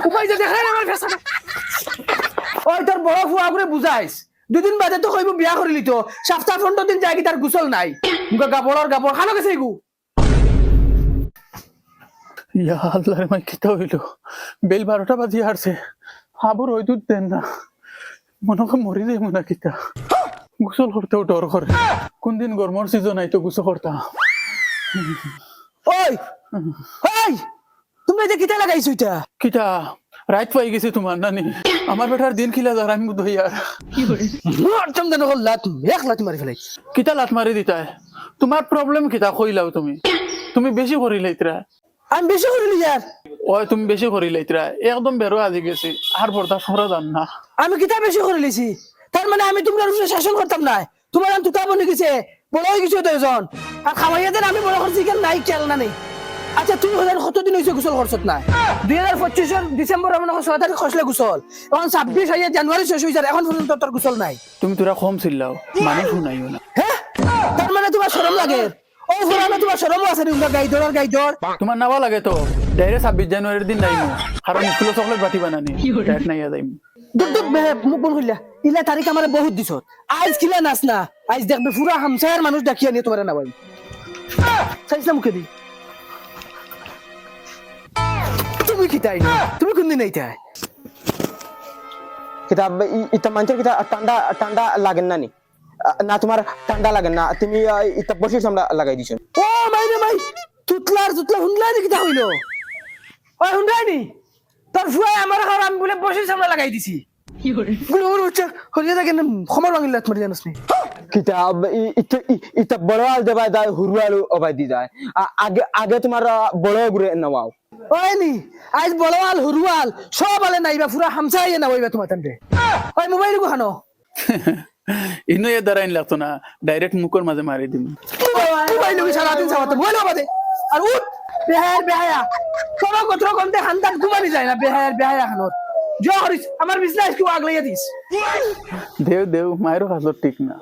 উপায় যে দেখাই আমার ফেসাটা ওই তোর বড় ফুয়া করে বুঝাইস দুদিন বাদে তো কইব বিয়া করিলি তো সপ্তাহ 15 দিন যায় কি তার গোসল নাই মুখে গাবড়র গাবড় খানো গেছে এগু ইয়া আল্লাহ রে, মাই কিতা হইল? বেল 12টা বাজি হারছে, আবার ওই দুধ দেন না, মনে হয় মরি যাই মনে কিতা। গোসল করতেও ডর করে, কোন দিন গরমর সিজন আইতো গোসল করতাম। ওই ওই তুমি যে কিতা লাগাইছো এটা কিতা রাত পাই গেছে তোমার নানি, আমার বেটার দিন খিলা যার আমি বুধ হইয়ার মরতম দেন হল লাত এক লাত মারি ফেলাই কিতা লাত মারি দিতাই। তোমার প্রবলেম কিতা কইলাও তুমি বেশি করি লাইতরা। আমি বেশি করিলি যার ওই তুমি বেশি করি লাইতরা, একদম বেরো আজি গেছি, আর বর্দা সরা যান না। আমি কিতা বেশি করিলিছি তার মানে আমি তোমরা উপরে শাসন করতাম না তোমার আমি তুতা বনে গেছে বড় হয়ে গেছে দুইজন আর খাওয়াইয়াদের আমি বড় করছি কেন নাই খেয়াল না নেই আচ্ছা তুমি হলেন কতদিন হয়েছে গোসল করছত না 2025 ডিসেম্বর মনে হয় 6 তারিখ খসলে গোসল এখন 26 হইয়া জানুয়ারি শেষ হয়েছে এখন পর্যন্ত তোর গোসল নাই তুমি তোরা কম চিল্লাও, মানে শুনাইও না। হ্যাঁ তার মানে তোমার শরম লাগে ও ফুরানো তোমার শরম আছে নি গাইদর তোমার নাওয়া লাগে তো ডাইরেক্ট 26 জানুয়ারির দিন যাইমু, কারণ স্কুলে চকলেট বাটি বানানি ডাইরেক্ট নাইয়া যাইমু। দুক দুক মুখ বল কইলা ইলা তারিখ আমার বহুত দিছ আজ কিলা নাচ না আজ দেখবে পুরা হামসায়ের মানুষ ডাকিয়া নিয়ে তোমার না ভাই চাইছ না মুখে দি তুমি কি তাই না তুমি কোন দিন এইটা কিতাব ইতা মানুষের কিতা ঠান্ডা ঠান্ডা লাগেন না নি না তোমার ঠান্ডা লাগেন না তুমি ইতা বসে সামলা লাগাই দিছো ও মাইরে মাই তুতলা হুনলা নি কিতা হইলো ওই হুনলা নি তোর ফুয়াই আমার ঘর আমি বলে বসে সামনে লাগাই দিছি কি করে গুলো হচ্ছে হলিয়া দেখেন খমর ভাঙিল তোমার জানাস নি কিতাব ইতা বড় আল দেবাই দাই হুরুয়ালু অবাই দি যায় আগে আগে তোমার বড় গুরে নাও ওই নি আজ বড়ওয়াল হুরুয়াল সব আলে নাইবা পুরা হামসাইয়া না হইবা তোমার তান্ডে ওই মোবাইল গো খানো ইনো এ দাঁড়াইন লাগতো না, ডাইরেক্ট মুখের মাঝে মারি দিম। মোবাইল গো সারা দিন সাবাতে মোবাইল বাদে আর উঠ বেহায়া তোর গোত্র কোনতে খানদান ঘুমানি যায় না বেহায়া খানোর জয় হরিস আমার বিজনেস কি আগলাইয়া দিস দেও মায়েরও হাজর ঠিক না।